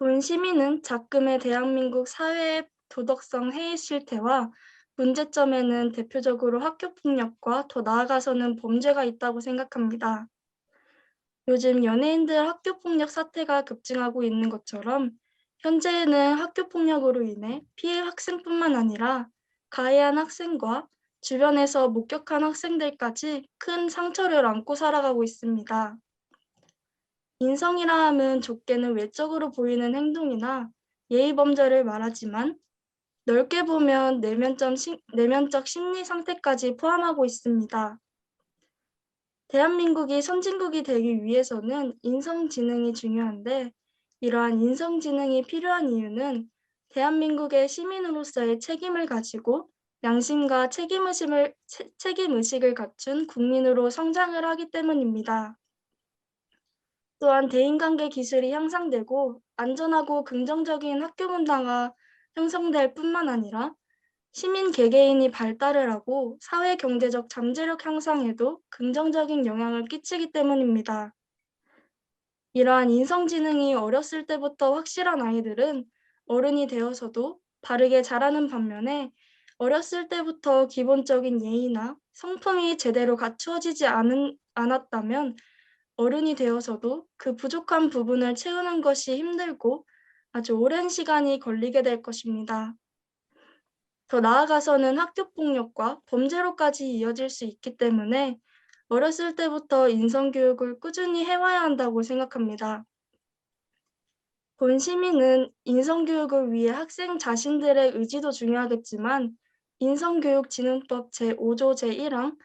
본 시민은 작금의 대한민국 사회의 도덕성 해이 실태와 문제점에는 대표적으로 학교폭력과 더 나아가서는 범죄가 있다고 생각합니다. 요즘 연예인들 학교폭력 사태가 급증하고 있는 것처럼 현재에는 학교폭력으로 인해 피해 학생뿐만 아니라 가해한 학생과 주변에서 목격한 학생들까지 큰 상처를 안고 살아가고 있습니다. 인성이라 함은 좁게는 외적으로 보이는 행동이나 예의 범절을 말하지만 넓게 보면 내면적 심리 상태까지 포함하고 있습니다. 대한민국이 선진국이 되기 위해서는 인성지능이 중요한데 이러한 인성지능이 필요한 이유는 대한민국의 시민으로서의 책임을 가지고 양심과 책임의식을 갖춘 국민으로 성장을 하기 때문입니다. 또한 대인관계 기술이 향상되고 안전하고 긍정적인 학교 문화가 형성될 뿐만 아니라 시민 개개인이 발달을 하고 사회 경제적 잠재력 향상에도 긍정적인 영향을 끼치기 때문입니다. 이러한 인성지능이 어렸을 때부터 확실한 아이들은 어른이 되어서도 바르게 자라는 반면에 어렸을 때부터 기본적인 예의나 성품이 제대로 갖추어지지 않았다면 어른이 되어서도 그 부족한 부분을 채우는 것이 힘들고 아주 오랜 시간이 걸리게 될 것입니다. 더 나아가서는 학교폭력과 범죄로까지 이어질 수 있기 때문에 어렸을 때부터 인성교육을 꾸준히 해와야 한다고 생각합니다. 본 시민은 인성교육을 위해 학생 자신들의 의지도 중요하겠지만 인성교육진흥법 제5조 제1항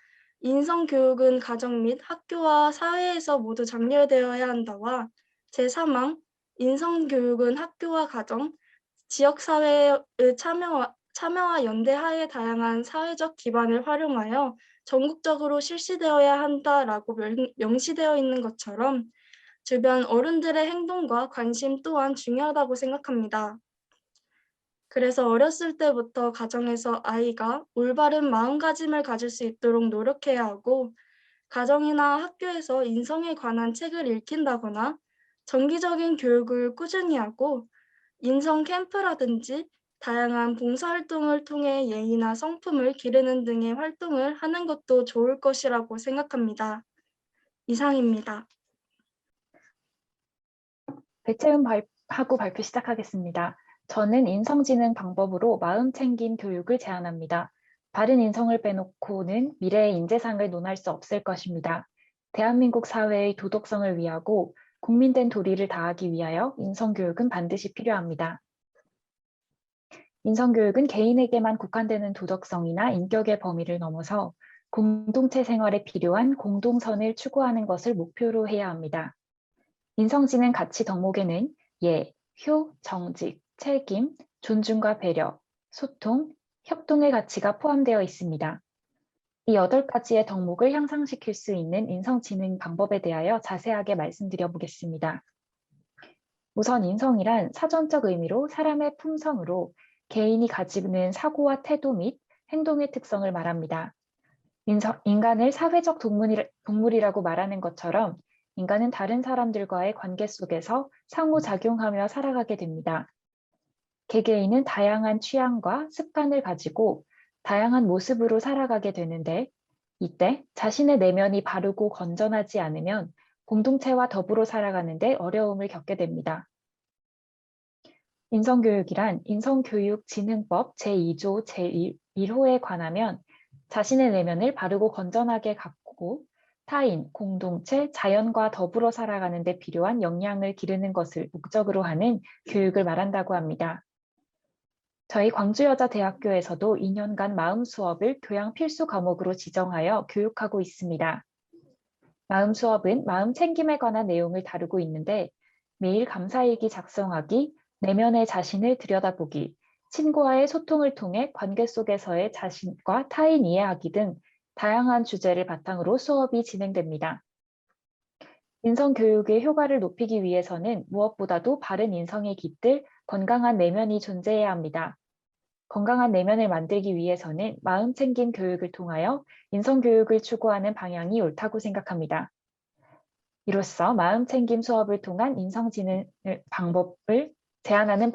인성교육은 가정 및 학교와 사회에서 모두 장려되어야 한다와 제3항 인성교육은 학교와 가정, 지역사회의 참여와 연대하에 다양한 사회적 기반을 활용하여 전국적으로 실시되어야 한다라고 명시되어 있는 것처럼 주변 어른들의 행동과 관심 또한 중요하다고 생각합니다. 그래서 어렸을 때부터 가정에서 아이가 올바른 마음가짐을 가질 수 있도록 노력해야 하고, 가정이나 학교에서 인성에 관한 책을 읽힌다거나 정기적인 교육을 꾸준히 하고, 인성 캠프라든지 다양한 봉사활동을 통해 예의나 성품을 기르는 등의 활동을 하는 것도 좋을 것이라고 생각합니다. 이상입니다. 대체음하고 발표 시작하겠습니다. 저는 인성지능 방법으로 마음 챙김 교육을 제안합니다. 바른 인성을 빼놓고는 미래의 인재상을 논할 수 없을 것입니다. 대한민국 사회의 도덕성을 위하고 국민된 도리를 다하기 위하여 인성교육은 반드시 필요합니다. 인성교육은 개인에게만 국한되는 도덕성이나 인격의 범위를 넘어서 공동체 생활에 필요한 공동선을 추구하는 것을 목표로 해야 합니다. 인성지능 가치 덕목에는 예, 효, 정직, 책임, 존중과 배려, 소통, 협동의 가치가 포함되어 있습니다. 이 8가지의 덕목을 향상시킬 수 있는 인성지능 방법에 대하여 자세하게 말씀드려 보겠습니다. 우선 인성이란 사전적 의미로 사람의 품성으로 개인이 가지는 사고와 태도 및 행동의 특성을 말합니다. 인간을 사회적 동물이라고 말하는 것처럼 인간은 다른 사람들과의 관계 속에서 상호작용하며 살아가게 됩니다. 개개인은 다양한 취향과 습관을 가지고 다양한 모습으로 살아가게 되는데 이때 자신의 내면이 바르고 건전하지 않으면 공동체와 더불어 살아가는데 어려움을 겪게 됩니다. 인성교육이란 인성교육진흥법 제2조 제1호에 관하면 자신의 내면을 바르고 건전하게 갖고 타인, 공동체, 자연과 더불어 살아가는 데 필요한 역량을 기르는 것을 목적으로 하는 교육을 말한다고 합니다. 저희 광주여자대학교에서도 2년간 마음 수업을 교양 필수 과목으로 지정하여 교육하고 있습니다. 마음 수업은 마음 챙김에 관한 내용을 다루고 있는데 매일 감사일기 작성하기, 내면의 자신을 들여다보기, 친구와의 소통을 통해 관계 속에서의 자신과 타인 이해하기 등 다양한 주제를 바탕으로 수업이 진행됩니다. 인성교육의 효과를 높이기 위해서는 무엇보다도 바른 인성에 깃들 건강한 내면이 존재해야 합니다. 건강한 내면을 만들기 위해서는 마음챙김 교육을 통하여 인성교육을 추구하는 방향이 옳다고 생각합니다. 이로써 마음챙김 수업을 통한 인성지능 방법을 제안하는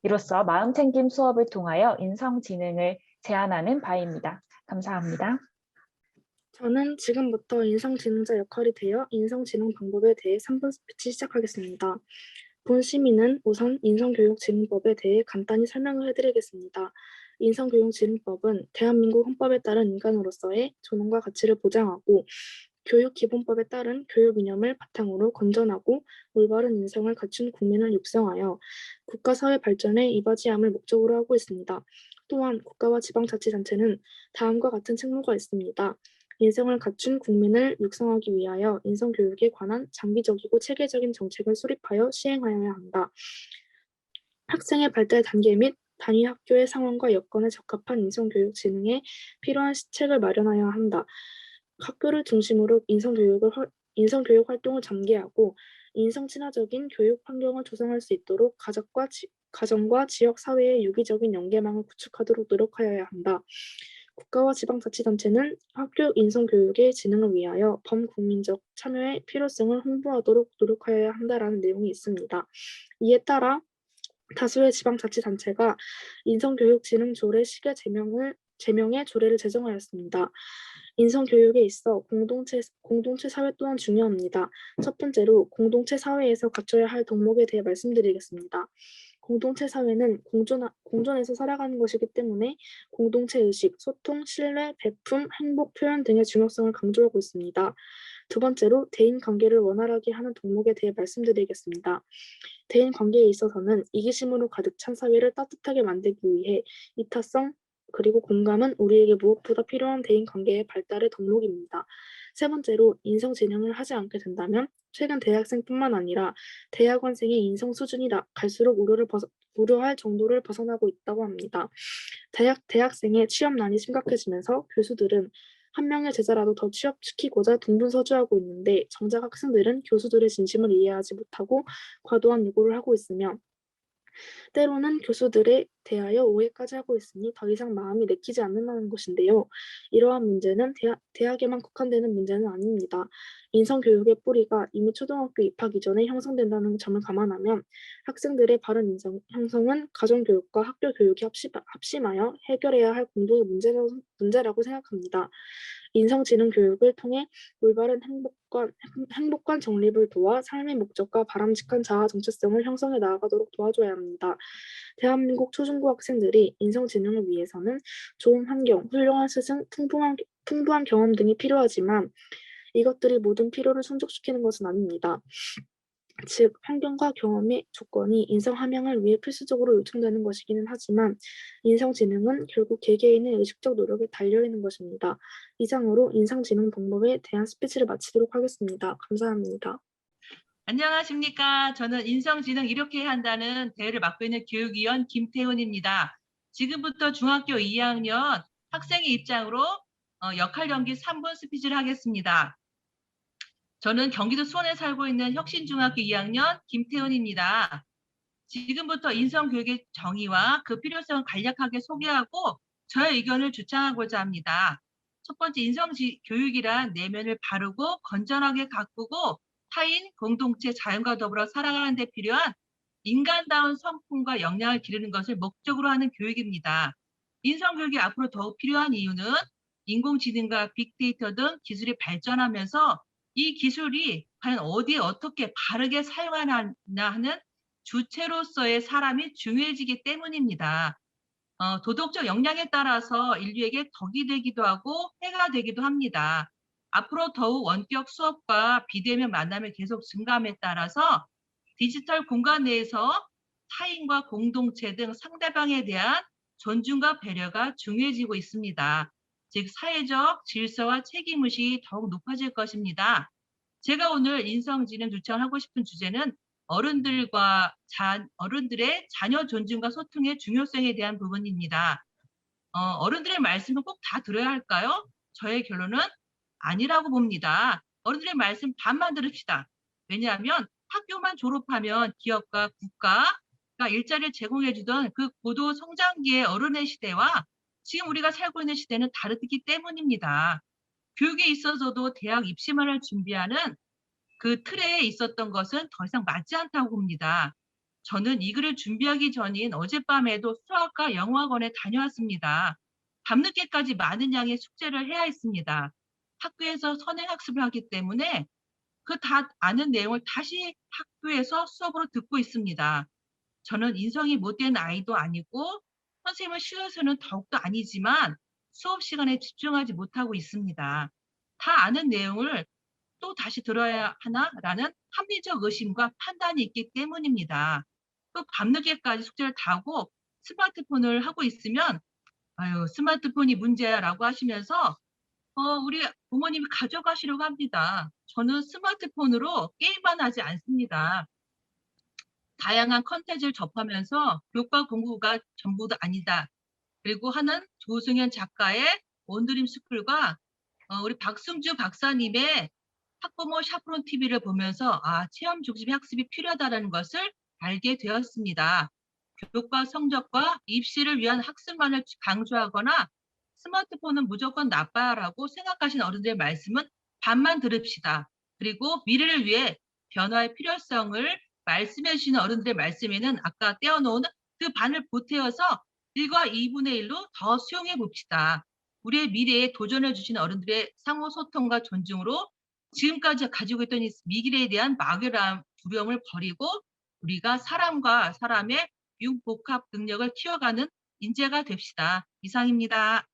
이로써 마음챙김 수업을 통하여 인성지능을 제안하는 바입니다. 감사합니다. 저는 지금부터 인성지능자 역할이 되어 인성지능 방법에 대해 3분 스피치 시작하겠습니다. 본 시민은 우선 인성교육진흥법에 대해 간단히 설명을 해드리겠습니다. 인성교육진흥법은 대한민국 헌법에 따른 인간으로서의 존엄과 가치를 보장하고 교육기본법에 따른 교육 이념을 바탕으로 건전하고 올바른 인성을 갖춘 국민을 육성하여 국가사회 발전에 이바지함을 목적으로 하고 있습니다. 또한 국가와 지방자치단체는 다음과 같은 책무가 있습니다. 인성을 갖춘 국민을 육성하기 위하여 인성교육에 관한 장기적이고 체계적인 정책을 수립하여 시행하여야 한다. 학생의 발달 단계 및 단위 학교의 상황과 여건에 적합한 인성교육 진흥에 필요한 시책을 마련하여야 한다. 학교를 중심으로 인성교육 활동을 전개하고 인성친화적인 교육 환경을 조성할 수 있도록 가정과 지역 사회의 유기적인 연계망을 구축하도록 노력하여야 한다. 국가와 지방자치단체는 학교 인성교육의 진흥을 위하여 범국민적 참여의 필요성을 홍보하도록 노력하여야 한다라는 내용이 있습니다. 이에 따라 다수의 지방자치단체가 인성교육진흥조례 시계 제명의 조례를 제정하였습니다. 인성교육에 있어 공동체 사회 또한 중요합니다. 첫 번째로 공동체 사회에서 갖춰야 할 덕목에 대해 말씀드리겠습니다. 공동체 사회는 공존해서 살아가는 것이기 때문에 공동체 의식, 소통, 신뢰, 배품, 행복 표현 등의 중요성을 강조하고 있습니다. 두 번째로 대인 관계를 원활하게 하는 덕목에 대해 말씀드리겠습니다. 대인 관계에 있어서는 이기심으로 가득 찬 사회를 따뜻하게 만들기 위해 이타성 그리고 공감은 우리에게 무엇보다 필요한 대인 관계의 발달의 덕목입니다. 세 번째로 인성지능을 하지 않게 된다면 최근 대학생뿐만 아니라 대학원생의 인성 수준이 갈수록 우려할 정도를 벗어나고 있다고 합니다. 대학생의 취업난이 심각해지면서 교수들은 한 명의 제자라도 더 취업시키고자 동분서주하고 있는데 정작 학생들은 교수들의 진심을 이해하지 못하고 과도한 요구를 하고 있으며 때로는 교수들에 대하여 오해까지 하고 있으니 더 이상 마음이 내키지 않는다는 것인데요. 이러한 문제는 대학에만 국한되는 문제는 아닙니다. 인성교육의 뿌리가 이미 초등학교 입학 이전에 형성된다는 점을 감안하면 학생들의 바른 인성 형성은 가정교육과 학교교육이 합심하여 해결해야 할 공동의 문제라고 생각합니다. 인성지능 교육을 통해 올바른 행복관 정립을 도와 삶의 목적과 바람직한 자아 정체성을 형성해 나아가도록 도와줘야 합니다. 대한민국 초중고 학생들이 인성지능을 위해서는 좋은 환경, 훌륭한 스승, 풍부한 경험 등이 필요하지만 이것들이 모든 필요를 충족시키는 것은 아닙니다. 즉, 환경과 경험의 조건이 인성 함양을 위해 필수적으로 요청되는 것이기는 하지만 인성지능은 결국 개개인의 의식적 노력에 달려있는 것입니다. 이상으로 인성지능 방법에 대한 스피치를 마치도록 하겠습니다. 감사합니다. 안녕하십니까. 저는 인성지능 이렇게 해야 한다는 대회를 맡고 있는 교육위원 김태훈입니다. 지금부터 중학교 2학년 학생의 입장으로 역할 연기 3분 스피치를 하겠습니다. 저는 경기도 수원에 살고 있는 혁신중학교 2학년 김태훈입니다. 지금부터 인성교육의 정의와 그 필요성을 간략하게 소개하고 저의 의견을 주장하고자 합니다. 첫 번째, 인성교육이란 내면을 바르고 건전하게 가꾸고 타인, 공동체, 자연과 더불어 살아가는 데 필요한 인간다운 성품과 역량을 기르는 것을 목적으로 하는 교육입니다. 인성교육이 앞으로 더욱 필요한 이유는 인공지능과 빅데이터 등 기술이 발전하면서 이 기술이 과연 어디에 어떻게 바르게 사용하나 하는 주체로서의 사람이 중요해지기 때문입니다. 도덕적 역량에 따라서 인류에게 덕이 되기도 하고 해가 되기도 합니다. 앞으로 더욱 원격 수업과 비대면 만남이 계속 증가함에 따라서 디지털 공간 내에서 타인과 공동체 등 상대방에 대한 존중과 배려가 중요해지고 있습니다. 즉 사회적 질서와 책임의식이 더욱 높아질 것입니다. 제가 오늘 인성지능 주창하고 싶은 주제는 어른들의 자녀 존중과 소통의 중요성에 대한 부분입니다. 어른들의 말씀은 꼭 다 들어야 할까요? 저의 결론은 아니라고 봅니다. 어른들의 말씀 반만 들읍시다. 왜냐하면 학교만 졸업하면 기업과 국가가 일자리를 제공해주던 그 고도 성장기의 어른의 시대와 지금 우리가 살고 있는 시대는 다르기 때문입니다. 교육에 있어서도 대학 입시만을 준비하는 그 틀에 있었던 것은 더 이상 맞지 않다고 봅니다. 저는 이 글을 준비하기 전인 어젯밤에도 수학과 영어학원에 다녀왔습니다. 밤늦게까지 많은 양의 숙제를 해야 했습니다. 학교에서 선행학습을 하기 때문에 그 다 아는 내용을 다시 학교에서 수업으로 듣고 있습니다. 저는 인성이 못된 아이도 아니고 선생님을 싫어서는 더욱더 아니지만 수업 시간에 집중하지 못하고 있습니다. 다 아는 내용을 또 다시 들어야 하나라는 합리적 의심과 판단이 있기 때문입니다. 또 밤늦게까지 숙제를 다 하고 스마트폰을 하고 있으면 아유, 스마트폰이 문제야라고 하시면서 우리 부모님이 가져가시려고 합니다. 저는 스마트폰으로 게임만 하지 않습니다. 다양한 컨텐츠를 접하면서 교과 공부가 전부도 아니다. 그리고 하는 조승현 작가의 원드림 스쿨과 우리 박승주 박사님의 학부모 샤프론 TV를 보면서 체험 중심의 학습이 필요하다는 것을 알게 되었습니다. 교과 성적과 입시를 위한 학습만을 강조하거나 스마트폰은 무조건 나빠라고 생각하시는 어른들의 말씀은 반만 들읍시다. 그리고 미래를 위해 변화의 필요성을 말씀해 주시는 어른들의 말씀에는 아까 떼어놓은 그 반을 보태어서 1과 2분의 1로 더 수용해 봅시다. 우리의 미래에 도전해 주시는 어른들의 상호 소통과 존중으로 지금까지 가지고 있던 이 미래에 대한 막연한 두려움을 버리고 우리가 사람과 사람의 융복합 능력을 키워가는 인재가 됩시다. 이상입니다.